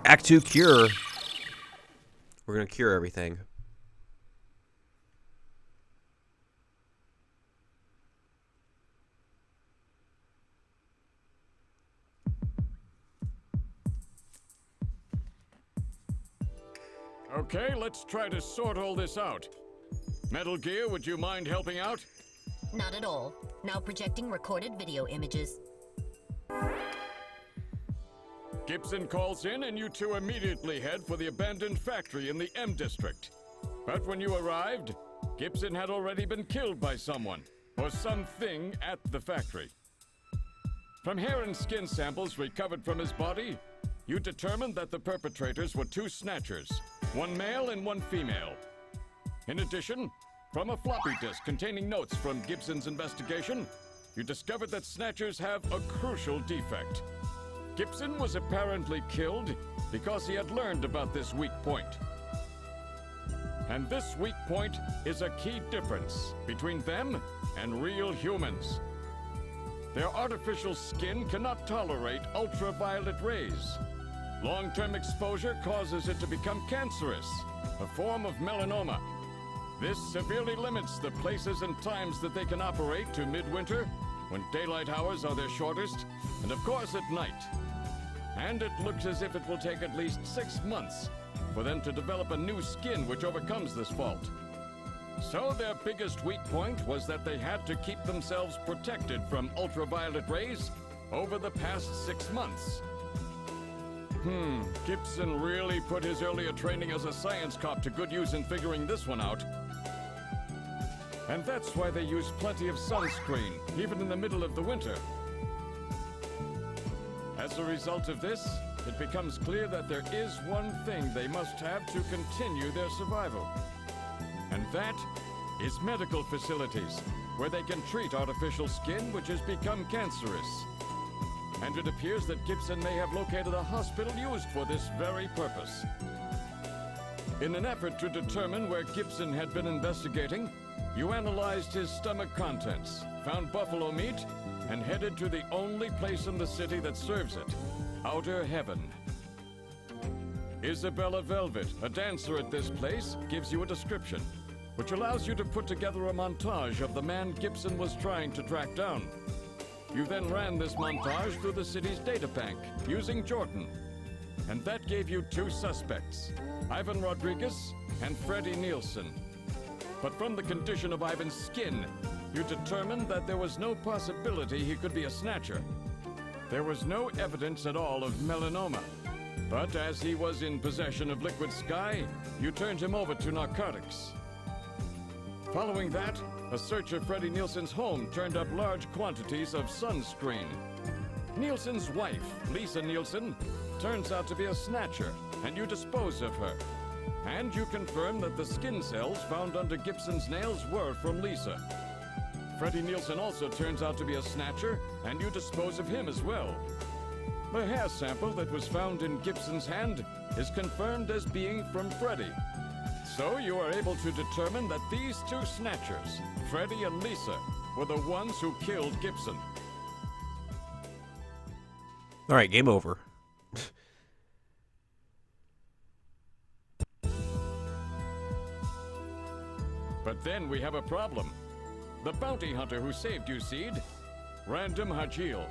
Act 2 cure. We're going to cure everything. Okay, let's try to sort all this out. Metal Gear, would you mind helping out? Not at all. Now projecting recorded video images. Gibson calls in and you two immediately head for the abandoned factory in the M District. But when you arrived, Gibson had already been killed by someone, or something at the factory. From hair and skin samples recovered from his body, you determined that the perpetrators were two Snatchers, one male and one female. In addition, from a floppy disk containing notes from Gibson's investigation, you discovered that Snatchers have a crucial defect. Gibson was apparently killed because he had learned about this weak point. And this weak point is a key difference between them and real humans. Their artificial skin cannot tolerate ultraviolet rays. Long-term exposure causes it to become cancerous, a form of melanoma. This severely limits the places and times that they can operate to midwinter, when daylight hours are their shortest, and of course at night. And it looks as if it will take at least 6 months for them to develop a new skin which overcomes this fault. So their biggest weak point was that they had to keep themselves protected from ultraviolet rays over the past 6 months. Gibson really put his earlier training as a science cop to good use in figuring this one out. And that's why they use plenty of sunscreen, even in the middle of the winter. As a result of this, it becomes clear that there is one thing they must have to continue their survival. And that is medical facilities, where they can treat artificial skin which has become cancerous. And it appears that Gibson may have located a hospital used for this very purpose. In an effort to determine where Gibson had been investigating, you analyzed his stomach contents, found buffalo meat, and headed to the only place in the city that serves it, Outer Heaven. Isabella Velvet, a dancer at this place, gives you a description, which allows you to put together a montage of the man Gibson was trying to track down. You then ran this montage through the city's databank, using Jordan. And that gave you two suspects, Ivan Rodriguez and Freddie Nielsen. But from the condition of Ivan's skin, you determined that there was no possibility he could be a Snatcher. There was no evidence at all of melanoma. But as he was in possession of liquid sky, you turned him over to narcotics. Following that, a search of Freddie Nielsen's home turned up large quantities of sunscreen. Nielsen's wife, Lisa Nielsen, turns out to be a Snatcher, and you dispose of her. And you confirm that the skin cells found under Gibson's nails were from Lisa. Freddie Nielsen also turns out to be a Snatcher, and you dispose of him as well. The hair sample that was found in Gibson's hand is confirmed as being from Freddie. So you are able to determine that these two Snatchers, Freddie and Lisa, were the ones who killed Gibson. All right, game over. But then we have a problem. The bounty hunter who saved you, Seed, Random Hajil.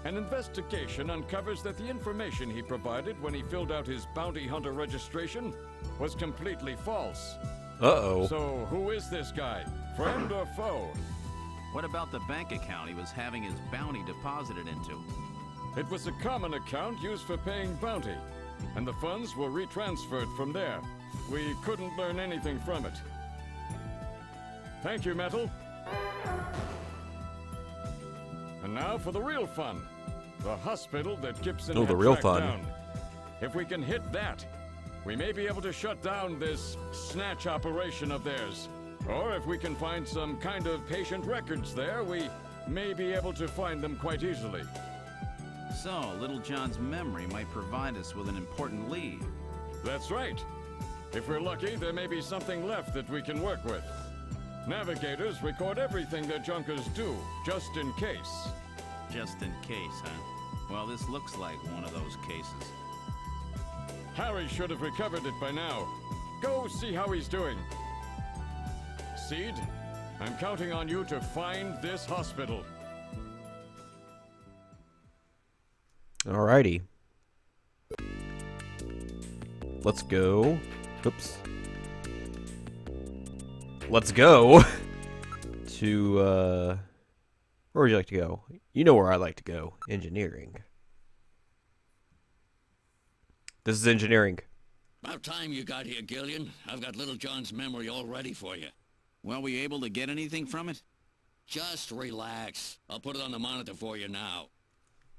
An investigation uncovers that the information he provided when he filled out his bounty hunter registration was completely false. Uh-oh. So who is this guy? Friend or foe? What about the bank account he was having his bounty deposited into? It was a common account used for paying bounty, and the funds were retransferred from there. We couldn't learn anything from it. Thank you, Metal. And now for the real fun. The hospital that Gibson had the real tracked fun. down. If we can hit that, we may be able to shut down this snatch operation of theirs. Or if we can find some kind of patient records there, we may be able to find them quite easily. So, Little John's memory might provide us with an important lead. That's right. If we're lucky, there may be something left that we can work with. Navigators record everything their junkers do, just in case. Just in case, huh? Well, this looks like one of those cases. Harry should have recovered it by now. Go see how he's doing. Seed, I'm counting on you to find this hospital. Alrighty. Let's go. Oops. Let's go to, where would you like to go? You know where I like to go. Engineering. This is engineering. About time you got here, Gillian. I've got Little John's memory all ready for you. Well, were you able to get anything from it? Just relax. I'll put it on the monitor for you now.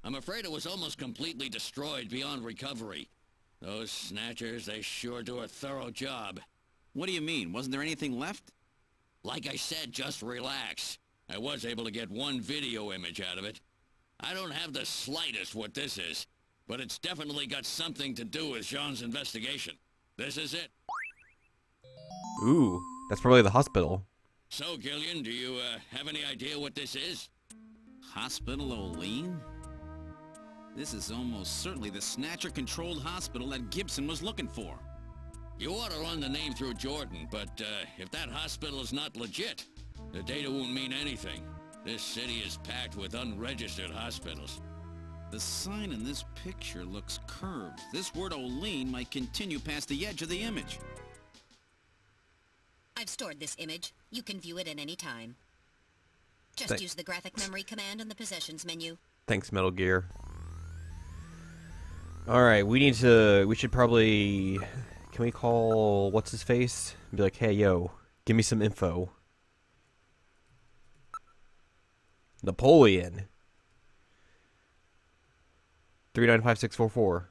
I'm afraid it was almost completely destroyed beyond recovery. Those Snatchers, they sure do a thorough job. What do you mean? Wasn't there anything left? Like I said, just relax. I was able to get one video image out of it. I don't have the slightest what this is, but it's definitely got something to do with Jean's investigation. This is it. Ooh, that's probably the hospital. So, Gillian, do you have any idea what this is? Hospital O'Lean? This is almost certainly the Snatcher-controlled hospital that Gibson was looking for. You ought to run the name through Jordan, but if that hospital is not legit, the data won't mean anything. This city is packed with unregistered hospitals. The sign in this picture looks curved. This word O'Lean might continue past the edge of the image. I've stored this image. You can view it at any time. Just use the graphic memory command in the possessions menu. Thanks, Metal Gear. Alright, we should probably... Can we call what's-his-face? And be like, hey, yo, give me some info. Napoleon. 395644.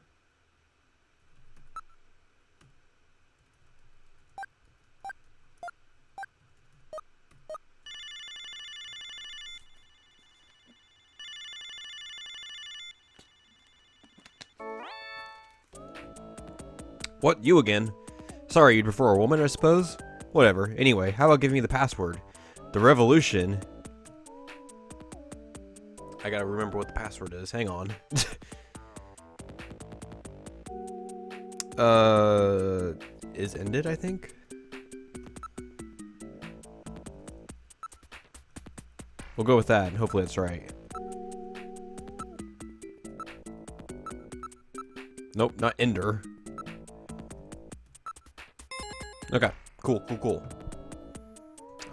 What? You again? Sorry, you'd prefer a woman, I suppose? Whatever. Anyway, how about giving me the password? The revolution... I gotta remember what the password is. Hang on. Is ended, I think? We'll go with that, and hopefully it's right. Nope, not ender. Okay, cool.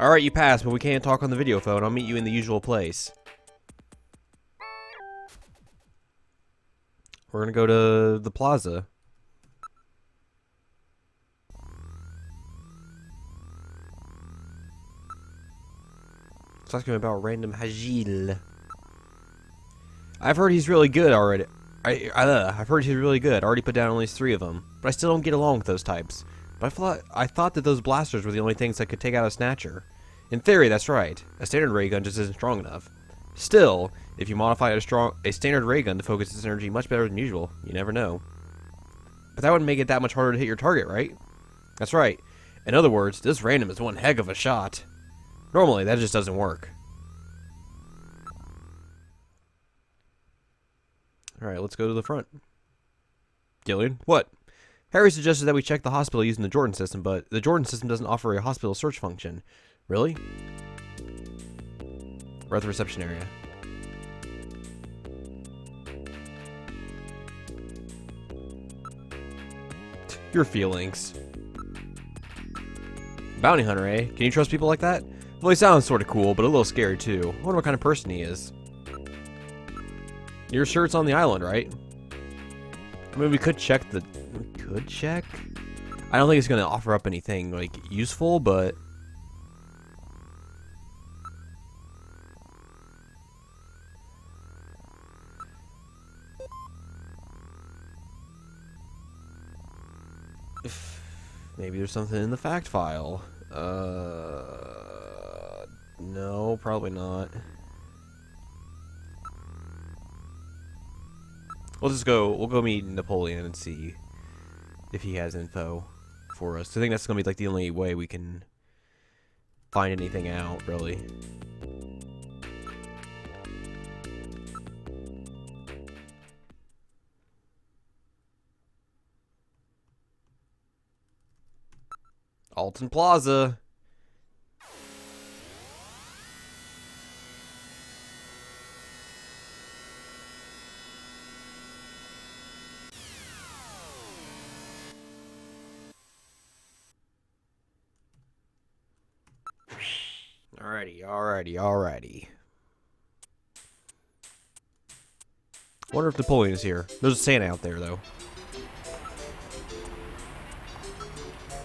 Alright, you passed, but we can't talk on the video phone. I'll meet you in the usual place. We're gonna go to the plaza. Talking about random Hajil. I've heard he's really good already. I've heard he's really good. I already put down at least 3 of them, but I still don't get along with those types. But I thought that those blasters were the only things that could take out a Snatcher. In theory, that's right. A standard ray gun just isn't strong enough. Still, if you modify a standard ray gun to focus its energy much better than usual, you never know. But that wouldn't make it that much harder to hit your target, right? That's right. In other words, this random is one heck of a shot. Normally, that just doesn't work. Alright, let's go to the front. Gillian, what? Harry suggested that we check the hospital using the Jordan system, but the Jordan system doesn't offer a hospital search function. Really? We're at the reception area. Your feelings. Bounty hunter, eh? Can you trust people like that? Well, he sounds sort of cool, but a little scary too. I wonder what kind of person he is. You're sure it's on the island, right? I mean, we could check the... We could check? I don't think it's going to offer up anything, like, useful, but... Maybe there's something in the fact file. No, probably not. We'll go meet Napoleon and see if he has info for us. I think that's gonna be like the only way we can find anything out, really. Alton Plaza. Alrighty. Wonder if Napoleon is here. There's a Santa out there, though.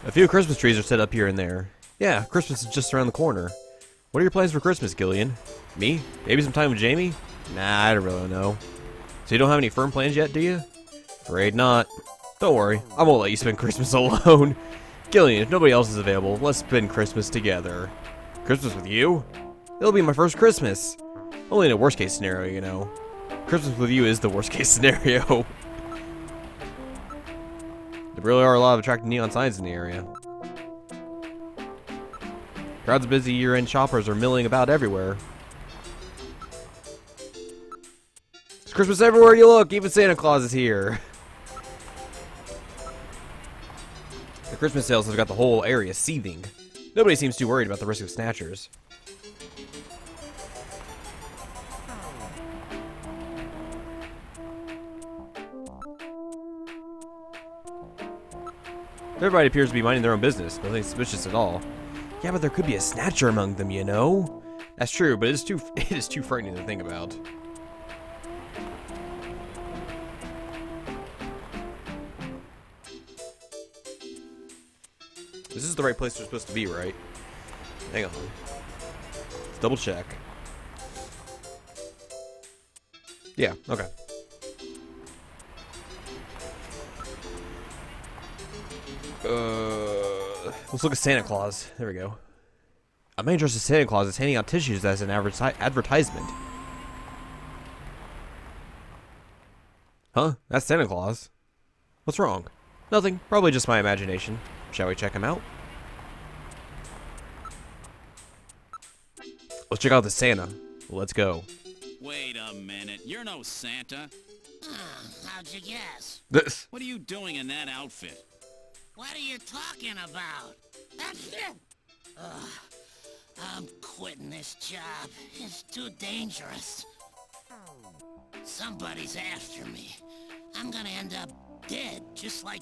A few Christmas trees are set up here and there. Yeah, Christmas is just around the corner. What are your plans for Christmas, Gillian? Me? Maybe some time with Jamie? Nah, I don't really know. So you don't have any firm plans yet, do you? Afraid not. Don't worry, I won't let you spend Christmas alone. Gillian, if nobody else is available, let's spend Christmas together. Christmas with you? It'll be my first Christmas. Only in a worst case scenario, you know. Christmas with you is the worst case scenario. There really are a lot of attractive neon signs in the area. Crowds of busy year-end shoppers are milling about everywhere. It's Christmas everywhere you look, even Santa Claus is here. The Christmas sales have got the whole area seething. Nobody seems too worried about the risk of snatchers. Everybody appears to be minding their own business. Nothing suspicious at all. Yeah, but there could be a snatcher among them, you know? That's true, but it is too frightening to think about. This is the right place we're supposed to be, right? Hang on. Let's double check. Yeah, okay. Let's look at Santa Claus. There we go. A man dressed as Santa Claus is handing out tissues as an advertisement. Huh? That's Santa Claus. What's wrong? Nothing. Probably just my imagination. Shall we check him out? Let's check out the Santa. Let's go. Wait a minute. You're no Santa. How'd you guess? This. What are you doing in that outfit? What are you talking about? That's it. Ugh, I'm quitting this job. It's too dangerous. Somebody's after me. I'm gonna end up dead, just like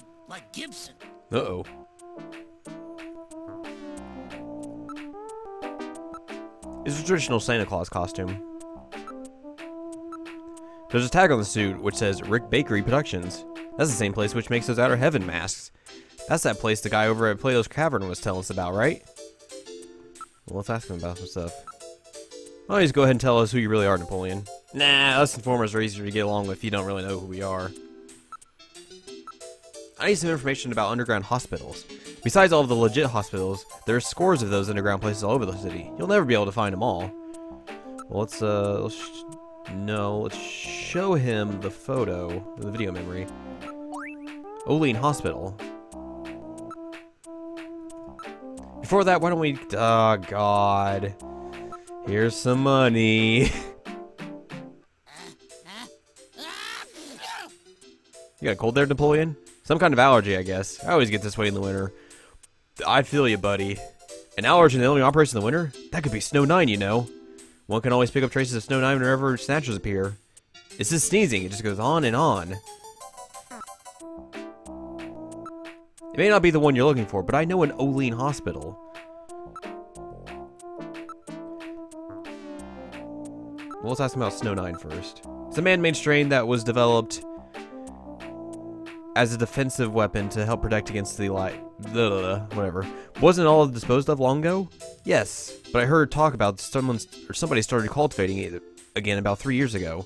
Gibson. Uh-oh. It's a traditional Santa Claus costume. There's a tag on the suit which says Rick Bakery Productions. That's the same place which makes those Outer Heaven masks. That's that place the guy over at Plato's Cavern was telling us about, right? Well, let's ask him about some stuff. Why don't you just go ahead and tell us who you really are, Napoleon? Nah, us informers are easier to get along with if you don't really know who we are. I need some information about underground hospitals. Besides all of the legit hospitals, there are scores of those underground places all over the city. You'll never be able to find them all. Well, let's show him the photo, the video memory. Olean Hospital. Before that, why don't we... Oh, God. Here's some money. You got a cold there, Napoleon? Some kind of allergy, I guess. I always get this way in the winter. I feel you, buddy. An allergy that only operates in the winter? That could be Snow 9, you know. One can always pick up traces of Snow 9 whenever snatchers appear. It's just sneezing. It just goes on and on. It may not be the one you're looking for, but I know an Olean hospital. Well, let's ask him about Snow 9 first. It's a man-made strain that was developed as a defensive weapon to help protect against the whatever. Wasn't all disposed of long ago? Yes, but I heard talk about somebody started cultivating it again about 3 years ago.